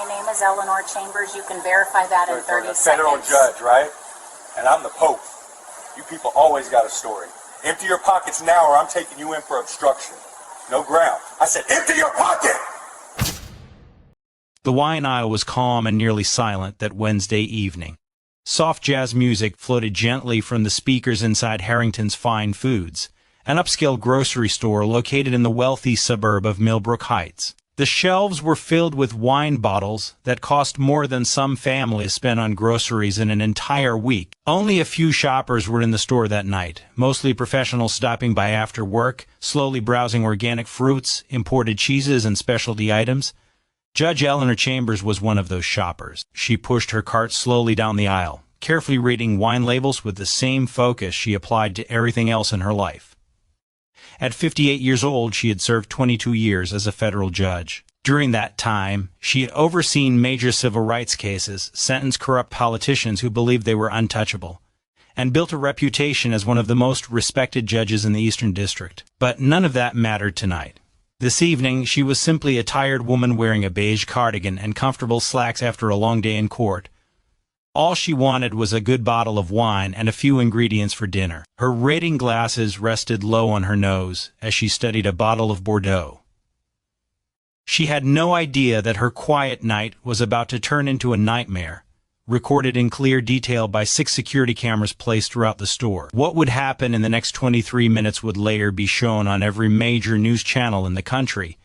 My name is Eleanor Chambers. You can verify that in 30 seconds. Federal judge, right? And I'm the Pope. You people always got a story. Empty your pockets now or I'm taking you in for obstruction. No ground. I said empty your pocket! The wine aisle was calm and nearly silent that Wednesday evening. Soft jazz music floated gently from the speakers inside Harrington's Fine Foods, an upscale grocery store located in the wealthy suburb of Millbrook Heights. The shelves were filled with wine bottles that cost more than some families spend on groceries in an entire week. Only a few shoppers were in the store that night, mostly professionals stopping by after work, slowly browsing organic fruits, imported cheeses, and specialty items. Judge Eleanor Chambers was one of those shoppers. She pushed her cart slowly down the aisle, carefully reading wine labels with the same focus she applied to everything else in her life. At 58 years old, she had served 22 years as a federal judge. During that time, she had overseen major civil rights cases, sentenced corrupt politicians who believed they were untouchable, and built a reputation as one of the most respected judges in the Eastern District. But none of that mattered tonight. This evening, she was simply a tired woman wearing a beige cardigan and comfortable slacks after a long day in court. All she wanted was a good bottle of wine and a few ingredients for dinner. Her rating glasses rested low on her nose as she studied a bottle of Bordeaux. She had no idea that her quiet night was about to turn into a nightmare, recorded in clear detail by 6 security cameras placed throughout the store. What would happen in the next 23 minutes would later be shown on every major news channel in the country,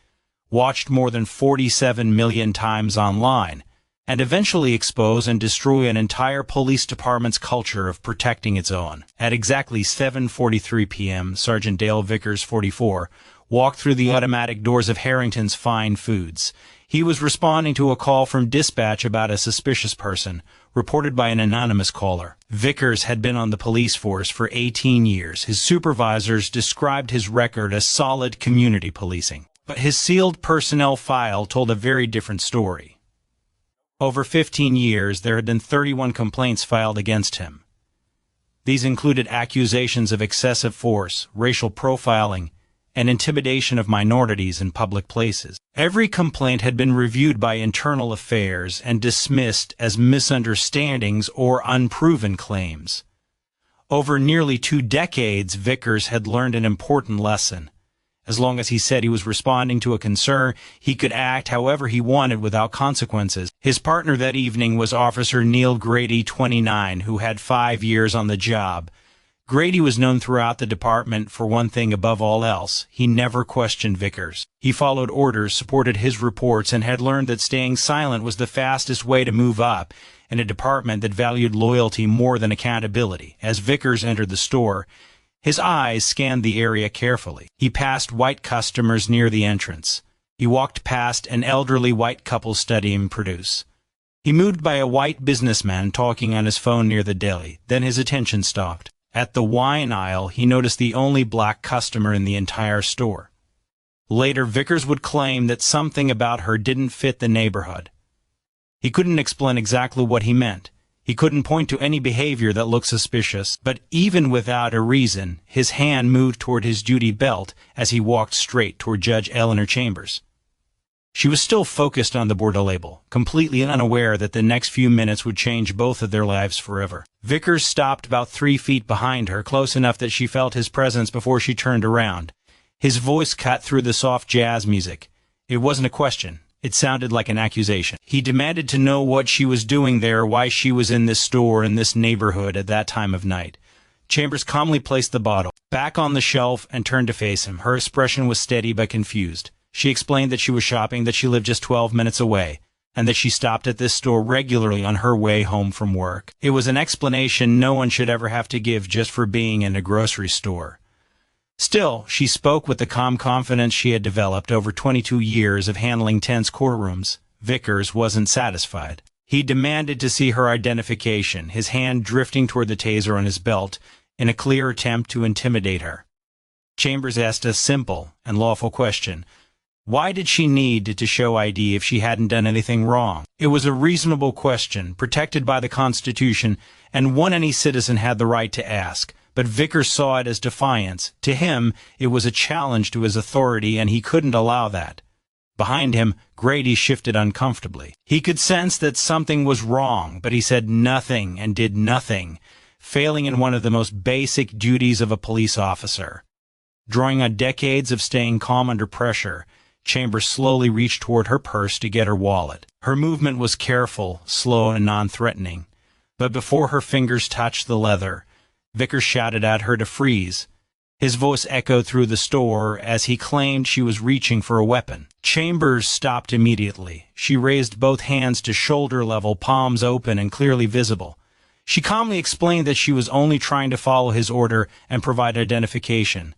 watched more than 47 million times online, and eventually expose and destroy an entire police department's culture of protecting its own. At exactly 7:43 p.m., Sergeant Dale Vickers, 44, walked through the automatic doors of Harrington's Fine Foods. He was responding to a call from dispatch about a suspicious person, reported by an anonymous caller. Vickers had been on the police force for 18 years. His supervisors described his record as solid community policing. But his sealed personnel file told a very different story. Over 15 years, there had been 31 complaints filed against him. These included accusations of excessive force, racial profiling, and intimidation of minorities in public places. Every complaint had been reviewed by Internal Affairs and dismissed as misunderstandings or unproven claims. Over nearly 2 decades, Vickers had learned an important lesson. As long as he said he was responding to a concern, he could act however he wanted without consequences. His partner that evening was Officer Neil Grady, 29, who had 5 years on the job. Grady was known throughout the department for one thing above all else: he never questioned Vickers. He followed orders, supported his reports, and had learned that staying silent was the fastest way to move up in a department that valued loyalty more than accountability. As Vickers entered the store, his eyes scanned the area carefully. He passed white customers near the entrance. He walked past an elderly white couple studying produce. He moved by a white businessman talking on his phone near the deli. Then his attention stopped. At the wine aisle, he noticed the only black customer in the entire store. Later, Vickers would claim that something about her didn't fit the neighborhood. He couldn't explain exactly what he meant. He couldn't point to any behavior that looked suspicious, but even without a reason, his hand moved toward his duty belt as he walked straight toward Judge Eleanor Chambers. She was still focused on the Bordeaux label, completely unaware that the next few minutes would change both of their lives forever. Vickers stopped about 3 feet behind her, close enough that she felt his presence before she turned around. His voice cut through the soft jazz music. It wasn't a question. It sounded like an accusation. He demanded to know what she was doing there, why she was in this store in this neighborhood at that time of night. Chambers calmly placed the bottle back on the shelf and turned to face him. Her expression was steady but confused. She explained that she was shopping, that she lived just 12 minutes away, and that she stopped at this store regularly on her way home from work. It was an explanation no one should ever have to give just for being in a grocery store. Still, she spoke with the calm confidence she had developed over 22 years of handling tense courtrooms. Vickers wasn't satisfied. He demanded to see her identification, his hand drifting toward the taser on his belt, in a clear attempt to intimidate her. Chambers asked a simple and lawful question. Why did she need to show ID if she hadn't done anything wrong? It was a reasonable question, protected by the Constitution, and one any citizen had the right to ask. But Vickers saw it as defiance. To him, it was a challenge to his authority, and he couldn't allow that. Behind him, Grady shifted uncomfortably. He could sense that something was wrong, but he said nothing and did nothing, failing in one of the most basic duties of a police officer. Drawing on decades of staying calm under pressure, Chambers slowly reached toward her purse to get her wallet. Her movement was careful, slow, and non-threatening. But before her fingers touched the leather, Vickers shouted at her to freeze. His voice echoed through the store as he claimed she was reaching for a weapon. Chambers stopped immediately. She raised both hands to shoulder level, palms open and clearly visible. She calmly explained that she was only trying to follow his order and provide identification.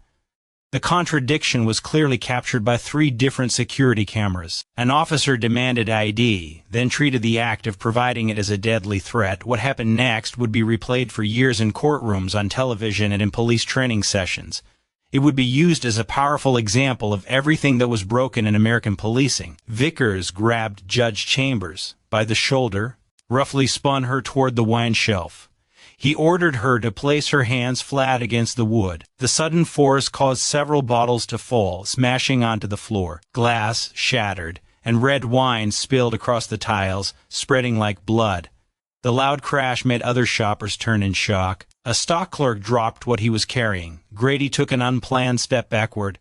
The contradiction was clearly captured by 3 different security cameras. An officer demanded ID, then treated the act of providing it as a deadly threat. What happened next would be replayed for years in courtrooms, on television, and in police training sessions. It would be used as a powerful example of everything that was broken in American policing. Vickers grabbed Judge Chambers by the shoulder, roughly spun her toward the wine shelf. He ordered her to place her hands flat against the wood. The sudden force caused several bottles to fall, smashing onto the floor. Glass shattered, and red wine spilled across the tiles, spreading like blood. The loud crash made other shoppers turn in shock. A stock clerk dropped what he was carrying. Grady took an unplanned step backward,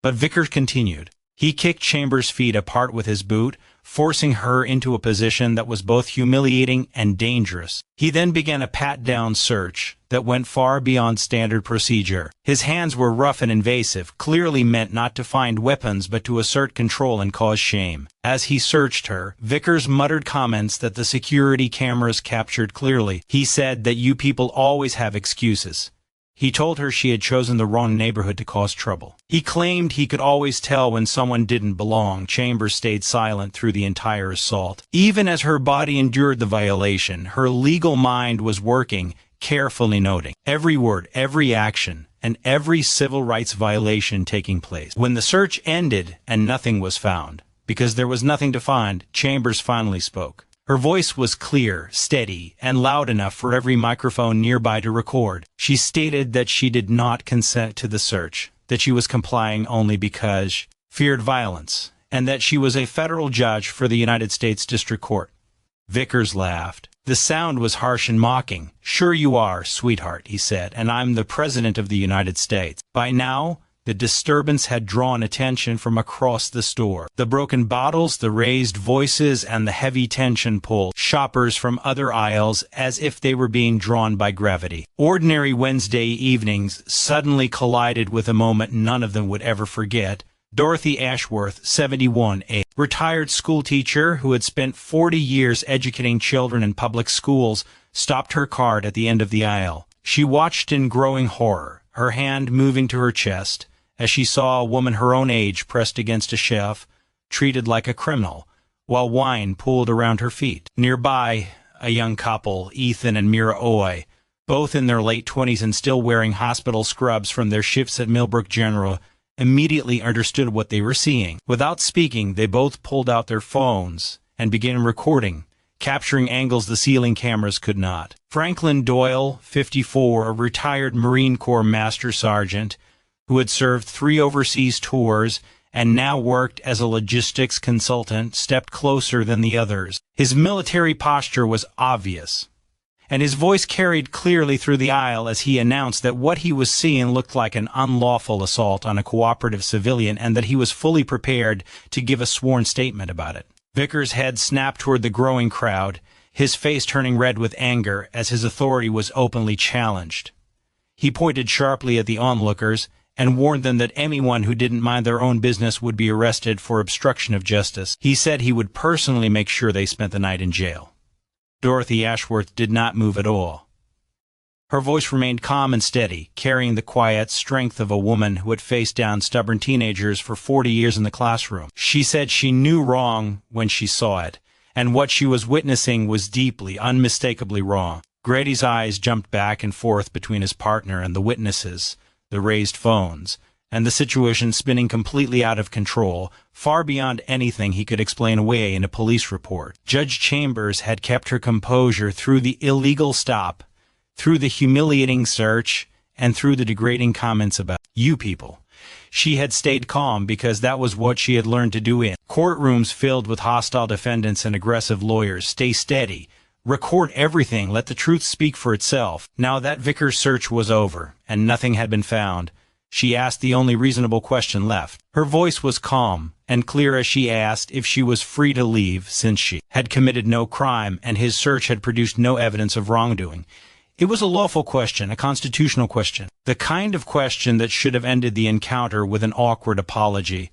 but Vickers continued. He kicked Chambers' feet apart with his boot, forcing her into a position that was both humiliating and dangerous. He then began a pat-down search that went far beyond standard procedure. His hands were rough and invasive, clearly meant not to find weapons but to assert control and cause shame. As he searched her, Vickers muttered comments that the security cameras captured clearly. He said that you people always have excuses. He told her she had chosen the wrong neighborhood to cause trouble. He claimed he could always tell when someone didn't belong. Chambers stayed silent through the entire assault. Even as her body endured the violation, her legal mind was working, carefully noting every word, every action, and every civil rights violation taking place. When the search ended and nothing was found, because there was nothing to find, Chambers finally spoke. Her voice was clear, steady, and loud enough for every microphone nearby to record. She stated that she did not consent to the search, that she was complying only because she feared violence, and that she was a federal judge for the United States District Court. Vickers laughed. The sound was harsh and mocking. "Sure you are, sweetheart," he said, "and I'm the President of the United States." By now, the disturbance had drawn attention from across the store. The broken bottles, the raised voices, and the heavy tension pulled shoppers from other aisles as if they were being drawn by gravity. Ordinary Wednesday evenings suddenly collided with a moment none of them would ever forget. Dorothy Ashworth, 71, a retired schoolteacher who had spent 40 years educating children in public schools, stopped her cart at the end of the aisle. She watched in growing horror, her hand moving to her chest, as she saw a woman her own age pressed against a shelf, treated like a criminal, while wine pooled around her feet. Nearby, a young couple, Ethan and Mira Oy, both in their late 20s and still wearing hospital scrubs from their shifts at Millbrook General, immediately understood what they were seeing. Without speaking, they both pulled out their phones and began recording, capturing angles the ceiling cameras could not. Franklin Doyle, 54, a retired Marine Corps Master Sergeant, who had served 3 overseas tours and now worked as a logistics consultant, stepped closer than the others. His military posture was obvious, and his voice carried clearly through the aisle as he announced that what he was seeing looked like an unlawful assault on a cooperative civilian and that he was fully prepared to give a sworn statement about it. Vickers' head snapped toward the growing crowd, his face turning red with anger as his authority was openly challenged. He pointed sharply at the onlookers and warned them that anyone who didn't mind their own business would be arrested for obstruction of justice. He said he would personally make sure they spent the night in jail. Dorothy Ashworth did not move at all. Her voice remained calm and steady, carrying the quiet strength of a woman who had faced down stubborn teenagers for 40 years in the classroom. She said she knew wrong when she saw it, and what she was witnessing was deeply, unmistakably wrong. Grady's eyes jumped back and forth between his partner and the witnesses, the raised phones, and the situation spinning completely out of control, far beyond anything he could explain away in a police report. Judge Chambers had kept her composure through the illegal stop, through the humiliating search, and through the degrading comments about you people. She had stayed calm because that was what she had learned to do in courtrooms filled with hostile defendants and aggressive lawyers. Stay steady. Record everything. Let the truth speak for itself. Now that Vickers' search was over, and nothing had been found, she asked the only reasonable question left. Her voice was calm and clear as she asked if she was free to leave since she had committed no crime and his search had produced no evidence of wrongdoing. It was a lawful question, a constitutional question, the kind of question that should have ended the encounter with an awkward apology.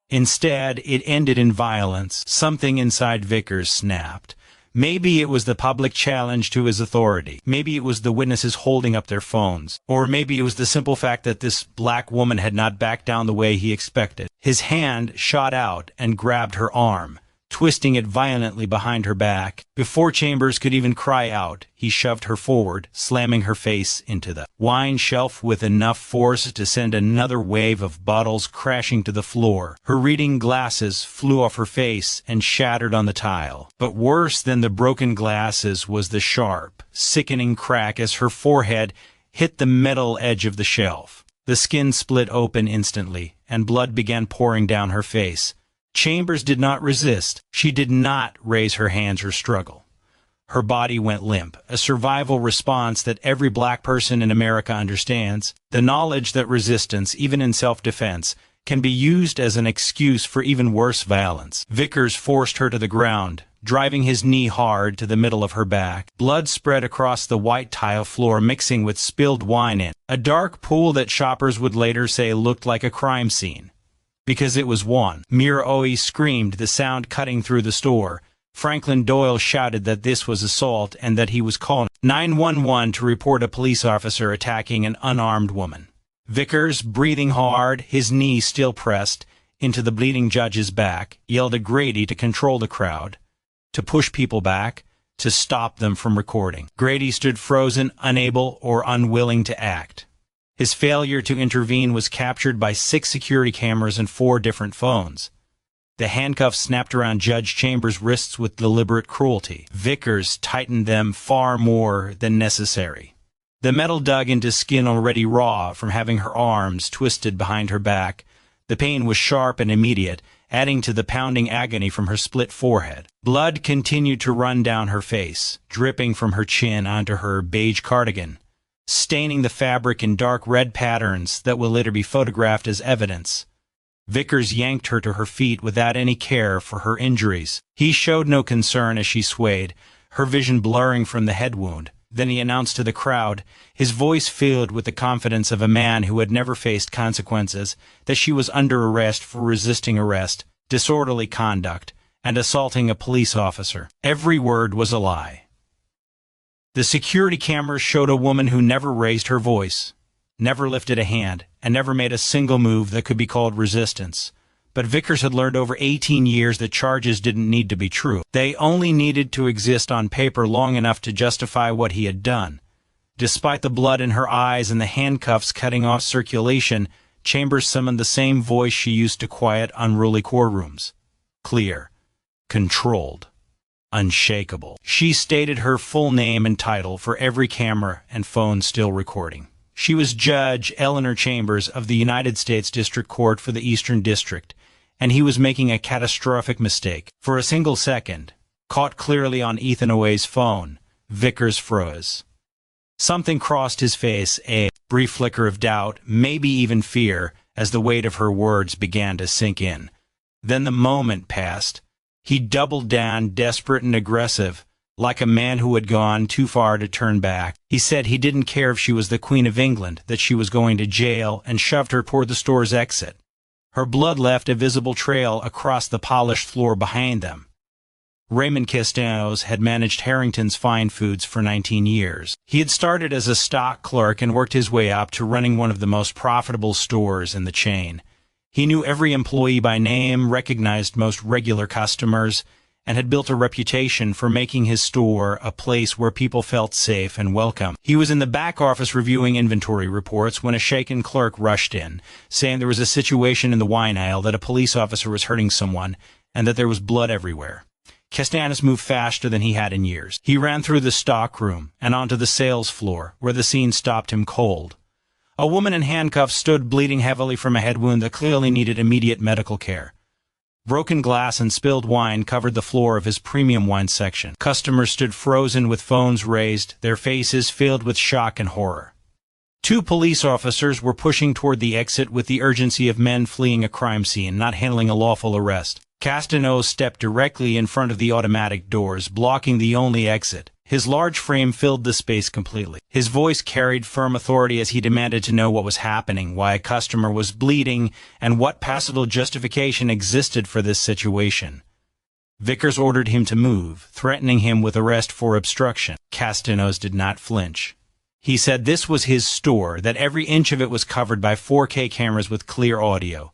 Instead, it ended in violence. Something inside Vickers snapped. Maybe it was the public challenge to his authority. Maybe it was the witnesses holding up their phones. Or maybe it was the simple fact that this black woman had not backed down the way he expected. His hand shot out and grabbed her arm, twisting it violently behind her back. Before Chambers could even cry out, he shoved her forward, slamming her face into the wine shelf with enough force to send another wave of bottles crashing to the floor. Her reading glasses flew off her face and shattered on the tile. But worse than the broken glasses was the sharp, sickening crack as her forehead hit the metal edge of the shelf. The skin split open instantly, and blood began pouring down her face. Chambers did not resist. She did not raise her hands or struggle. Her body went limp, a survival response that every black person in America understands. The knowledge that resistance, even in self-defense, can be used as an excuse for even worse violence. Vickers forced her to the ground, driving his knee hard to the middle of her back. Blood spread across the white tile floor, mixing with spilled wine in a dark pool that shoppers would later say looked like a crime scene. Because it was one. Mira Oe screamed, the sound cutting through the store. Franklin Doyle shouted that this was assault and that he was calling 911 to report a police officer attacking an unarmed woman. Vickers, breathing hard, his knee still pressed into the bleeding judge's back, yelled at Grady to control the crowd, to push people back, to stop them from recording. Grady stood frozen, unable or unwilling to act. His failure to intervene was captured by 6 security cameras and 4 different phones. The handcuffs snapped around Judge Chambers' wrists with deliberate cruelty. Vickers tightened them far more than necessary. The metal dug into skin already raw from having her arms twisted behind her back. The pain was sharp and immediate, adding to the pounding agony from her split forehead. Blood continued to run down her face, dripping from her chin onto her beige cardigan, staining the fabric in dark red patterns that will later be photographed as evidence. Vickers yanked her to her feet without any care for her injuries. He showed no concern as she swayed, her vision blurring from the head wound. Then he announced to the crowd, his voice filled with the confidence of a man who had never faced consequences, that she was under arrest for resisting arrest, disorderly conduct, and assaulting a police officer. Every word was a lie. The security cameras showed a woman who never raised her voice, never lifted a hand, and never made a single move that could be called resistance. But Vickers had learned over 18 years that charges didn't need to be true. They only needed to exist on paper long enough to justify what he had done. Despite the blood in her eyes and the handcuffs cutting off circulation, Chambers summoned the same voice she used to quiet unruly courtrooms. Clear, controlled, unshakable. She stated her full name and title for every camera and phone still recording. She was Judge Eleanor Chambers of the United States District Court for the Eastern District, and he was making a catastrophic mistake. For a single second, caught clearly on Ethan Oe's phone, Vickers froze. Something crossed his face, a brief flicker of doubt, maybe even fear, as the weight of her words began to sink in. Then the moment passed. He doubled down, desperate and aggressive, like a man who had gone too far to turn back. He said he didn't care if she was the Queen of England, that she was going to jail, and shoved her toward the store's exit. Her blood left a visible trail across the polished floor behind them. Raymond Castanos had managed Harrington's Fine Foods for 19 years. He had started as a stock clerk and worked his way up to running one of the most profitable stores in the chain. He knew every employee by name, recognized most regular customers, and had built a reputation for making his store a place where people felt safe and welcome. He was in the back office reviewing inventory reports when a shaken clerk rushed in, saying there was a situation in the wine aisle, that a police officer was hurting someone, and that there was blood everywhere. Castanos moved faster than he had in years. He ran through the stock room and onto the sales floor, where the scene stopped him cold. A woman in handcuffs stood bleeding heavily from a head wound that clearly needed immediate medical care. Broken glass and spilled wine covered the floor of his premium wine section. Customers stood frozen with phones raised, their faces filled with shock and horror. Two police officers were pushing toward the exit with the urgency of men fleeing a crime scene, not handling a lawful arrest. Castaneau stepped directly in front of the automatic doors, blocking the only exit. His large frame filled the space completely. His voice carried firm authority as he demanded to know what was happening, why a customer was bleeding, and what possible justification existed for this situation. Vickers ordered him to move, threatening him with arrest for obstruction. Castaneau did not flinch. He said this was his store, that every inch of it was covered by 4K cameras with clear audio,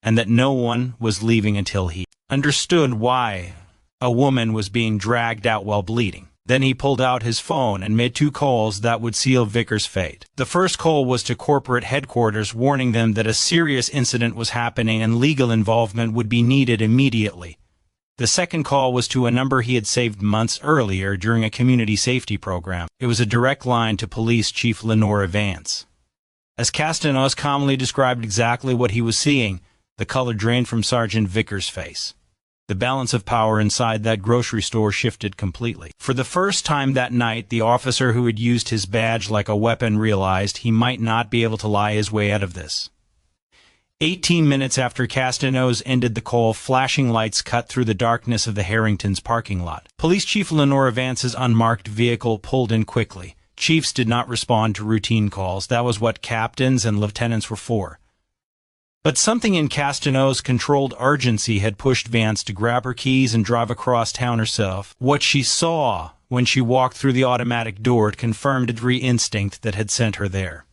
and that no one was leaving until he understood why a woman was being dragged out while bleeding. Then he pulled out his phone and made 2 calls that would seal Vickers' fate. The first call was to corporate headquarters, warning them that a serious incident was happening and legal involvement would be needed immediately. The second call was to a number he had saved months earlier during a community safety program. It was a direct line to Police Chief Lenora Vance. As Castaneau calmly described exactly what he was seeing, the color drained from Sergeant Vickers' face. The balance of power inside that grocery store shifted completely. For the first time that night, the officer who had used his badge like a weapon realized he might not be able to lie his way out of this. 18 minutes after Castaneau ended the call, flashing lights cut through the darkness of the Harrington's parking lot. Police Chief Lenora Vance's unmarked vehicle pulled in quickly. Chiefs did not respond to routine calls. That was what captains and lieutenants were for. But something in Castaneau's controlled urgency had pushed Vance to grab her keys and drive across town herself. What she saw when she walked through the automatic door confirmed every instinct that had sent her there.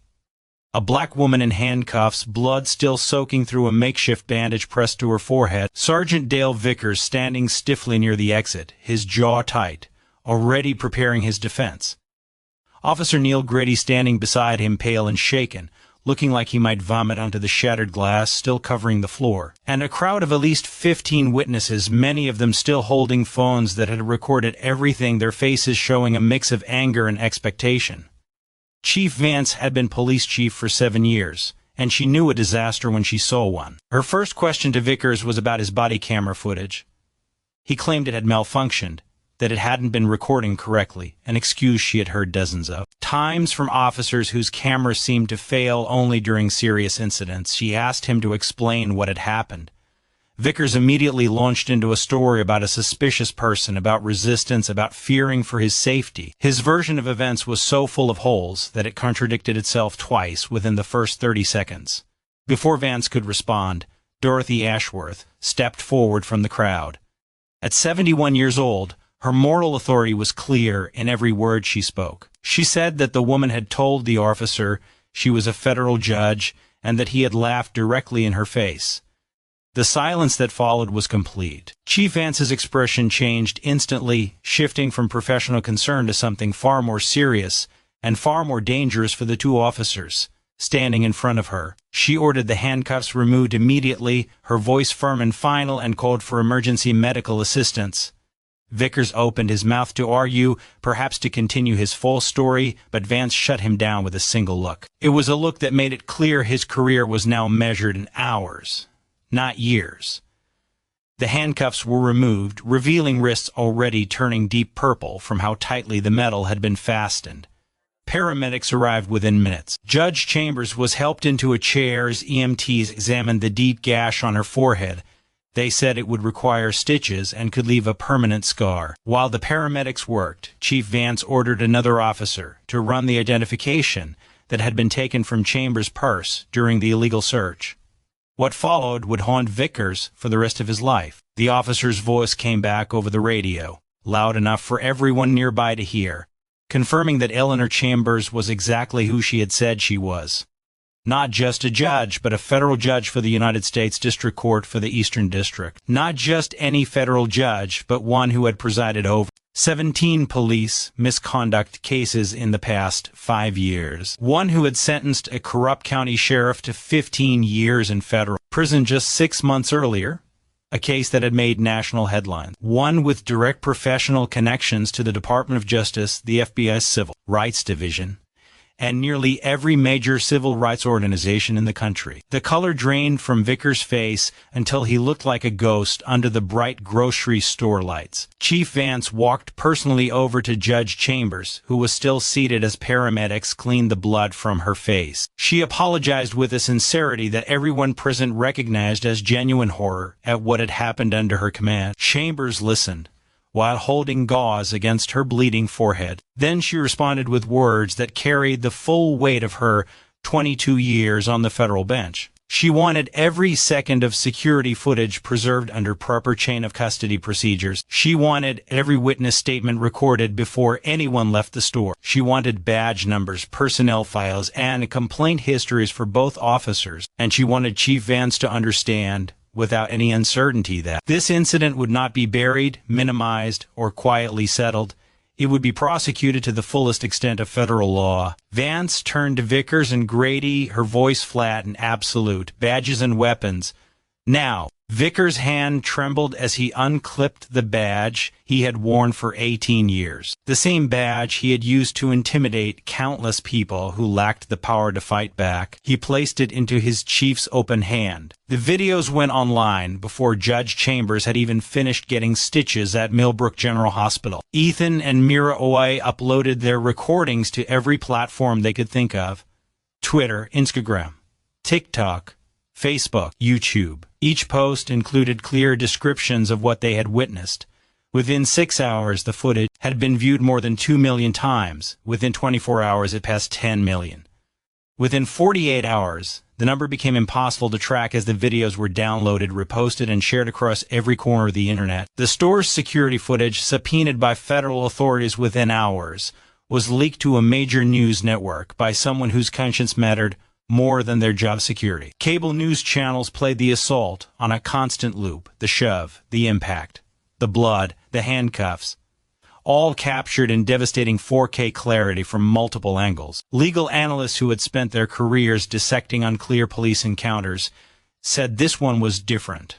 A black woman in handcuffs, blood still soaking through a makeshift bandage pressed to her forehead. Sergeant Dale Vickers standing stiffly near the exit, his jaw tight, already preparing his defense. Officer Neil Grady standing beside him, pale and shaken, looking like he might vomit onto the shattered glass still covering the floor. And a crowd of at least 15 witnesses, many of them still holding phones that had recorded everything, their faces showing a mix of anger and expectation. Chief Vance had been police chief for 7 years, and she knew a disaster when she saw one. Her first question to Vickers was about his body camera footage. He claimed it had malfunctioned, that it hadn't been recording correctly, an excuse she had heard dozens of times from officers whose cameras seemed to fail only during serious incidents. She asked him to explain what had happened. Vickers immediately launched into a story about a suspicious person, about resistance, about fearing for his safety. His version of events was so full of holes that it contradicted itself twice within the first 30 seconds. Before Vance could respond, Dorothy Ashworth stepped forward from the crowd. At 71 years old, her moral authority was clear in every word she spoke. She said that the woman had told the officer she was a federal judge and that he had laughed directly in her face. The silence that followed was complete. Chief Vance's expression changed instantly, shifting from professional concern to something far more serious and far more dangerous for the 2 officers standing in front of her. She ordered the handcuffs removed immediately, her voice firm and final, and called for emergency medical assistance. Vickers opened his mouth to argue, perhaps to continue his full story, but Vance shut him down with a single look. It was a look that made it clear his career was now measured in hours, not years. The handcuffs were removed, revealing wrists already turning deep purple from how tightly the metal had been fastened. Paramedics arrived within minutes. Judge Chambers was helped into a chair as EMTs examined the deep gash on her forehead. They said it would require stitches and could leave a permanent scar. While the paramedics worked, Chief Vance ordered another officer to run the identification that had been taken from Chambers' purse during the illegal search. What followed would haunt Vickers for the rest of his life. The officer's voice came back over the radio, loud enough for everyone nearby to hear, confirming that Eleanor Chambers was exactly who she had said she was. Not just a judge, but a federal judge for the United States District Court for the Eastern District. Not just any federal judge, but one who had presided over 17 police misconduct cases in the past 5 years. One who had sentenced a corrupt county sheriff to 15 years in federal prison just 6 months earlier, a case that had made national headlines. One with direct professional connections to the Department of Justice, the FBI's Civil Rights Division, and nearly every major civil rights organization in the country. The color drained from Vickers' face until he looked like a ghost under the bright grocery store lights. Chief Vance walked personally over to Judge Chambers, who was still seated as paramedics cleaned the blood from her face. She apologized with a sincerity that everyone present recognized as genuine horror at what had happened under her command. Chambers listened, while holding gauze against her bleeding forehead. Then she responded with words that carried the full weight of her 22 years on the federal bench. She wanted every second of security footage preserved under proper chain of custody procedures. She wanted every witness statement recorded before anyone left the store. She wanted badge numbers, personnel files, and complaint histories for both officers. And she wanted Chief Vance to understand, without any uncertainty, that this incident would not be buried, minimized, or quietly settled. It would be prosecuted to the fullest extent of federal law. Vance turned to Vickers and Grady, her voice flat and absolute. Badges and weapons. Now, Vickers' hand trembled as he unclipped the badge he had worn for 18 years. The same badge he had used to intimidate countless people who lacked the power to fight back. He placed it into his chief's open hand. The videos went online before Judge Chambers had even finished getting stitches at Millbrook General Hospital. Ethan and Mira Oye uploaded their recordings to every platform they could think of: Twitter, Instagram, TikTok, Facebook, YouTube. Each post included clear descriptions of what they had witnessed. Within 6 hours, the footage had been viewed more than 2 million times. Within 24 hours, it passed 10 million. Within 48 hours, the number became impossible to track as the videos were downloaded, reposted, and shared across every corner of the internet. The store's security footage, subpoenaed by federal authorities within hours, was leaked to a major news network by someone whose conscience mattered more than their job security. Cable news channels played the assault on a constant loop: the shove, the impact, the blood, the handcuffs, all captured in devastating 4K clarity from multiple angles. Legal analysts who had spent their careers dissecting unclear police encounters said this one was different.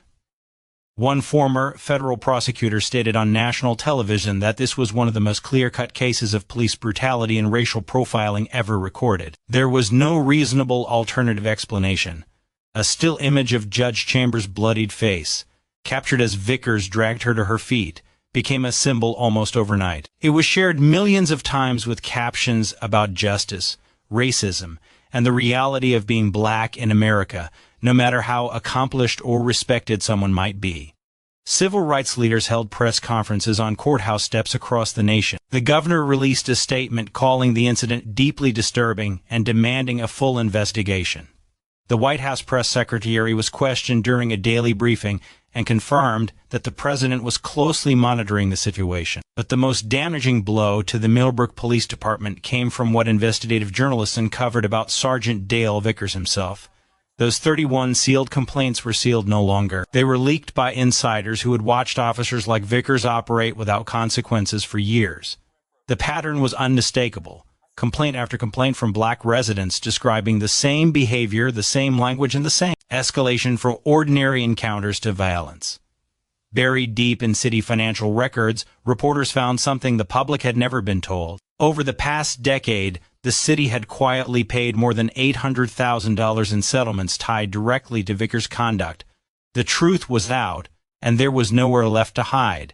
One former federal prosecutor stated on national television that this was one of the most clear-cut cases of police brutality and racial profiling ever recorded. There was no reasonable alternative explanation. A still image of Judge Chambers' bloodied face, captured as Vickers dragged her to her feet, became a symbol almost overnight. It was shared millions of times with captions about justice, racism, and the reality of being black in America, no matter how accomplished or respected someone might be. Civil rights leaders held press conferences on courthouse steps across the nation. The governor released a statement calling the incident deeply disturbing and demanding a full investigation. The White House press secretary was questioned during a daily briefing and confirmed that the president was closely monitoring the situation. But the most damaging blow to the Millbrook Police Department came from what investigative journalists uncovered about Sergeant Dale Vickers himself. Those 31 sealed complaints were sealed no longer. They were leaked by insiders who had watched officers like Vickers operate without consequences for years. The pattern was unmistakable. Complaint after complaint from black residents describing the same behavior, the same language, and the same escalation from ordinary encounters to violence. Buried deep in city financial records, reporters found something the public had never been told. Over the past decade, the city had quietly paid more than $800,000 in settlements tied directly to Vickers' conduct. The truth was out, and there was nowhere left to hide.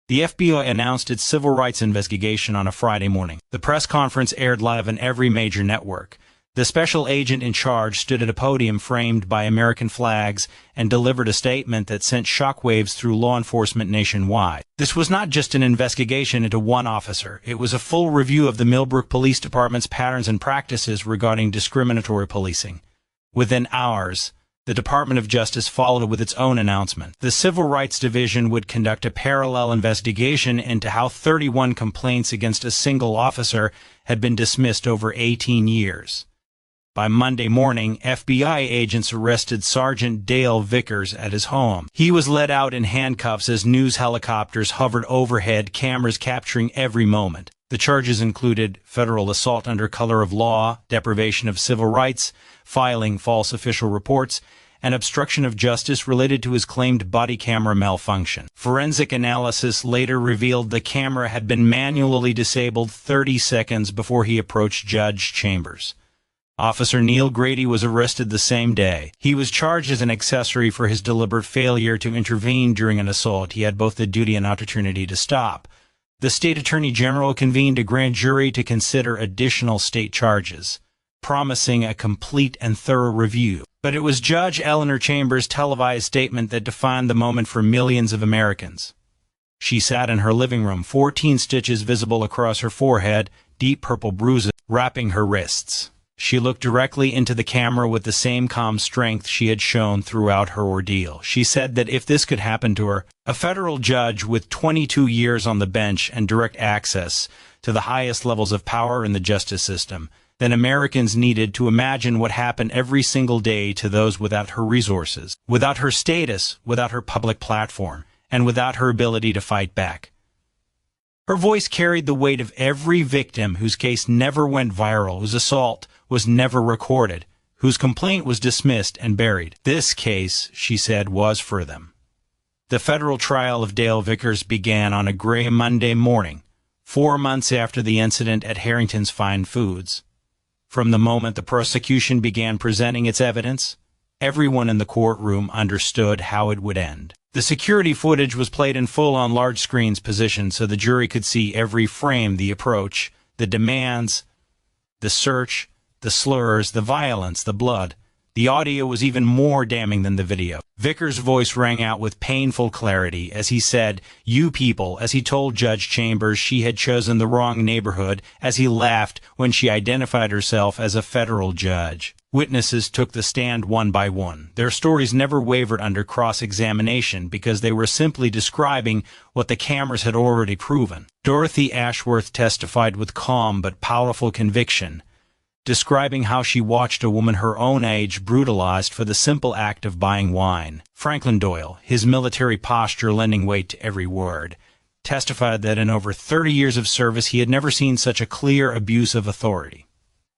The FBI announced its civil rights investigation on a Friday morning. The press conference aired live on every major network. The special agent in charge stood at a podium framed by American flags and delivered a statement that sent shockwaves through law enforcement nationwide. This was not just an investigation into one officer. It was a full review of the Millbrook Police Department's patterns and practices regarding discriminatory policing. Within hours, the Department of Justice followed with its own announcement. The Civil Rights Division would conduct a parallel investigation into how 31 complaints against a single officer had been dismissed over 18 years. By Monday morning, FBI agents arrested Sergeant Dale Vickers at his home. He was led out in handcuffs as news helicopters hovered overhead, cameras capturing every moment. The charges included federal assault under color of law, deprivation of civil rights, filing false official reports, and obstruction of justice related to his claimed body camera malfunction. Forensic analysis later revealed the camera had been manually disabled 30 seconds before he approached Judge Chambers. Officer Neil Grady was arrested the same day. He was charged as an accessory for his deliberate failure to intervene during an assault he had both the duty and opportunity to stop. The state attorney general convened a grand jury to consider additional state charges, promising a complete and thorough review. But it was Judge Eleanor Chambers' televised statement that defined the moment for millions of Americans. She sat in her living room, 14 stitches visible across her forehead, deep purple bruises wrapping her wrists. She looked directly into the camera with the same calm strength she had shown throughout her ordeal. She said that if this could happen to her, a federal judge with 22 years on the bench and direct access to the highest levels of power in the justice system, then Americans needed to imagine what happened every single day to those without her resources, without her status, without her public platform, and without her ability to fight back. Her voice carried the weight of every victim whose case never went viral, whose assault was never recorded, whose complaint was dismissed and buried. This case, she said, was for them. The federal trial of Dale Vickers began on a gray Monday morning, 4 months after the incident at Harrington's Fine Foods. From the moment the prosecution began presenting its evidence, everyone in the courtroom understood how it would end. The security footage was played in full on large screens positioned so the jury could see every frame, the approach, the demands, the search, the slurs, the violence, the blood. The audio was even more damning than the video. Vickers' voice rang out with painful clarity as he said, "You people," as he told Judge Chambers she had chosen the wrong neighborhood, as he laughed when she identified herself as a federal judge. Witnesses took the stand one by one. Their stories never wavered under cross-examination because they were simply describing what the cameras had already proven. Dorothy Ashworth testified with calm but powerful conviction, describing how she watched a woman her own age brutalized for the simple act of buying wine. Franklin Doyle, his military posture lending weight to every word, testified that in over 30 years of service he had never seen such a clear abuse of authority.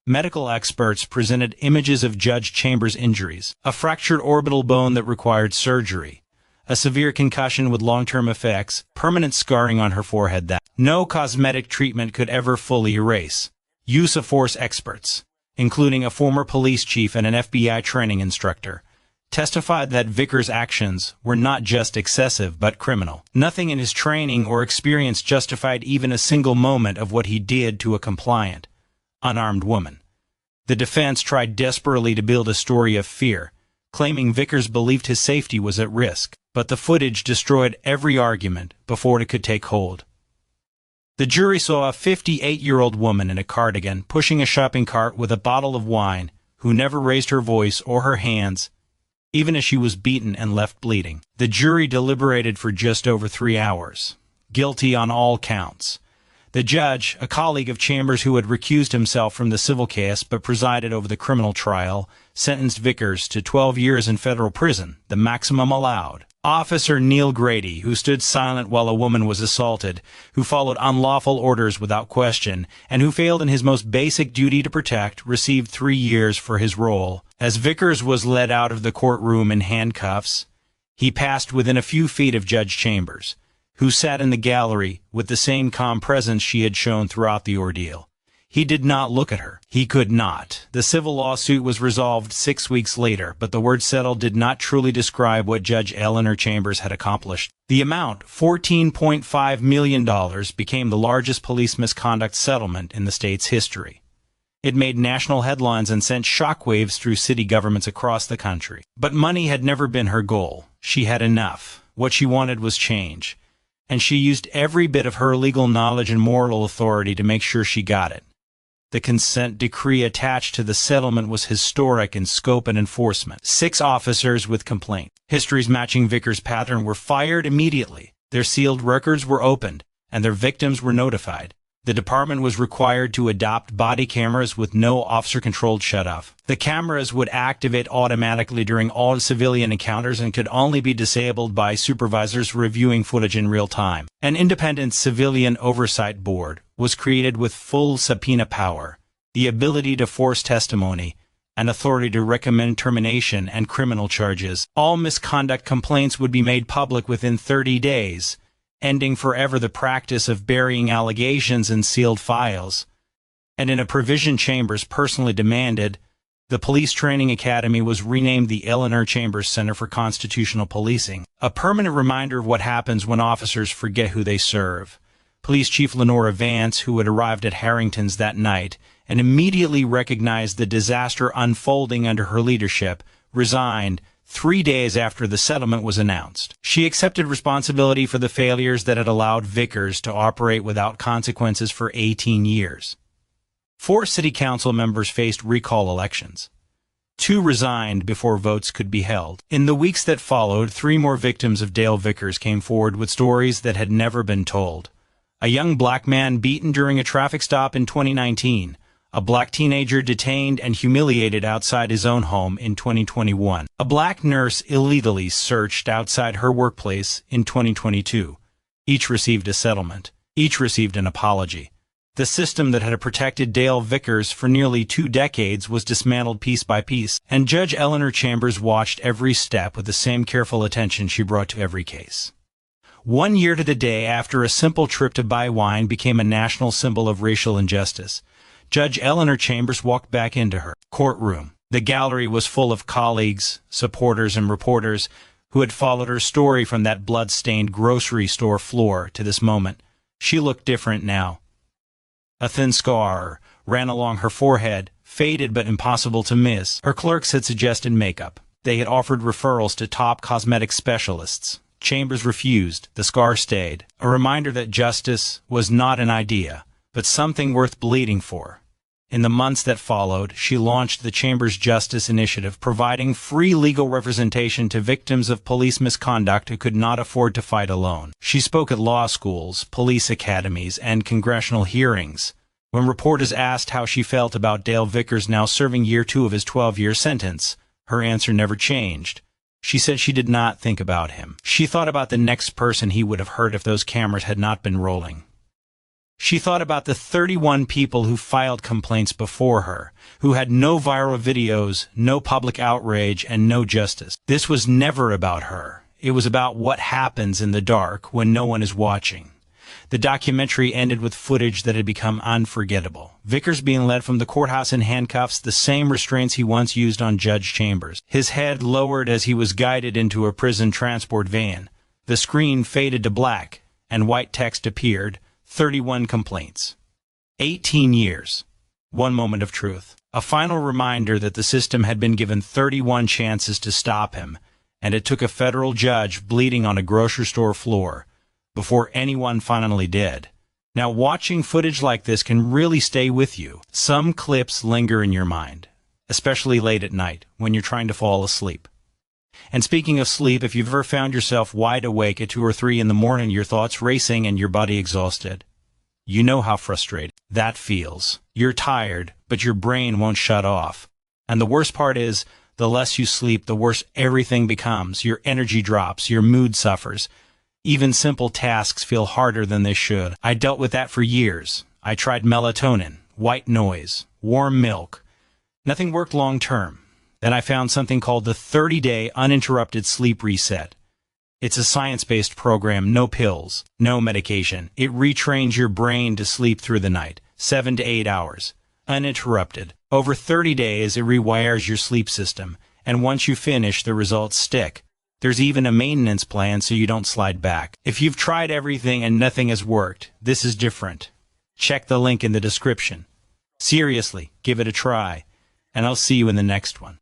Medical experts presented images of Judge Chambers' injuries: a fractured orbital bone that required surgery, a severe concussion with long-term effects, permanent scarring on her forehead that no cosmetic treatment could ever fully erase. Use of force experts, including a former police chief and an FBI training instructor, testified that Vickers' actions were not just excessive but criminal. Nothing in his training or experience justified even a single moment of what he did to a compliant, unarmed woman. The defense tried desperately to build a story of fear, claiming Vickers believed his safety was at risk, but the footage destroyed every argument before it could take hold. The jury saw a 58-year-old woman in a cardigan pushing a shopping cart with a bottle of wine, who never raised her voice or her hands, even as she was beaten and left bleeding. The jury deliberated for just over 3 hours, guilty on all counts. The judge, a colleague of Chambers who had recused himself from the civil case but presided over the criminal trial, sentenced Vickers to 12 years in federal prison, the maximum allowed. Officer Neil Grady, who stood silent while a woman was assaulted, who followed unlawful orders without question, and who failed in his most basic duty to protect, received 3 years for his role. As Vickers was led out of the courtroom in handcuffs, he passed within a few feet of Judge Chambers, who sat in the gallery with the same calm presence she had shown throughout the ordeal. He did not look at her. He could not. The civil lawsuit was resolved 6 weeks later, but the word settled did not truly describe what Judge Eleanor Chambers had accomplished. The amount, $14.5 million, became the largest police misconduct settlement in the state's history. It made national headlines and sent shockwaves through city governments across the country. But money had never been her goal. She had enough. What she wanted was change, and she used every bit of her legal knowledge and moral authority to make sure she got it. The consent decree attached to the settlement was historic in scope and enforcement. 6 officers with complaint histories matching Vickers' pattern were fired immediately. Their sealed records were opened, and their victims were notified. The department was required to adopt body cameras with no officer-controlled shutoff. The cameras would activate automatically during all civilian encounters and could only be disabled by supervisors reviewing footage in real time. An independent civilian oversight board was created with full subpoena power, the ability to force testimony, an authority to recommend termination and criminal charges. All misconduct complaints would be made public within 30 days, ending forever the practice of burying allegations in sealed files. And in a provision Chambers personally demanded, the Police Training Academy was renamed the Eleanor Chambers Center for Constitutional Policing, a permanent reminder of what happens when officers forget who they serve. Police Chief Lenora Vance, who had arrived at Harrington's that night and immediately recognized the disaster unfolding under her leadership, resigned 3 days after the settlement was announced. She accepted responsibility for the failures that had allowed Vickers to operate without consequences for 18 years. 4 city council members faced recall elections. 2 resigned before votes could be held. In the weeks that followed, 3 more victims of Dale Vickers came forward with stories that had never been told. A young black man beaten during a traffic stop in 2019. A black teenager detained and humiliated outside his own home in 2021. A black nurse illegally searched outside her workplace in 2022. Each received a settlement. Each received an apology. The system that had protected Dale Vickers for nearly 2 decades was dismantled piece by piece, and Judge Eleanor Chambers watched every step with the same careful attention she brought to every case. 1 year to the day after a simple trip to buy wine became a national symbol of racial injustice, Judge Eleanor Chambers walked back into her courtroom. The gallery was full of colleagues, supporters, and reporters who had followed her story from that blood-stained grocery store floor to this moment. She looked different now. A thin scar ran along her forehead, faded but impossible to miss. Her clerks had suggested makeup. They had offered referrals to top cosmetic specialists. Chambers refused. The scar stayed. A reminder that justice was not an idea, but something worth bleeding for. In the months that followed, she launched the Chambers Justice Initiative, providing free legal representation to victims of police misconduct who could not afford to fight alone. She spoke at law schools, police academies, and congressional hearings. When reporters asked how she felt about Dale Vickers now serving year 2 of his 12-year sentence, her answer never changed. She said she did not think about him. She thought about the next person he would have hurt if those cameras had not been rolling. She thought about the 31 people who filed complaints before her, who had no viral videos, no public outrage, and no justice. This was never about her. It was about what happens in the dark when no one is watching. The documentary ended with footage that had become unforgettable. Vickers being led from the courthouse in handcuffs, the same restraints he once used on Judge Chambers. His head lowered as he was guided into a prison transport van. The screen faded to black, and white text appeared. 31 complaints. 18 years. 1 moment of truth. A final reminder that the system had been given 31 chances to stop him, and it took a federal judge bleeding on a grocery store floor before anyone finally did. Now, watching footage like this can really stay with you. Some clips linger in your mind, especially late at night when you're trying to fall asleep. And speaking of sleep, if you've ever found yourself wide awake at 2 or 3 in the morning, your thoughts racing and your body exhausted, you know how frustrating that feels. You're tired, but your brain won't shut off. And the worst part is, the less you sleep, the worse everything becomes. Your energy drops, your mood suffers. Even simple tasks feel harder than they should. I dealt with that for years. I tried melatonin, white noise, warm milk. Nothing worked long term. Then I found something called the 30-Day Uninterrupted Sleep Reset. It's a science-based program, no pills, no medication. It retrains your brain to sleep through the night, 7 to 8 hours, uninterrupted. Over 30 days, it rewires your sleep system, and once you finish, the results stick. There's even a maintenance plan so you don't slide back. If you've tried everything and nothing has worked, this is different. Check the link in the description. Seriously, give it a try, and I'll see you in the next one.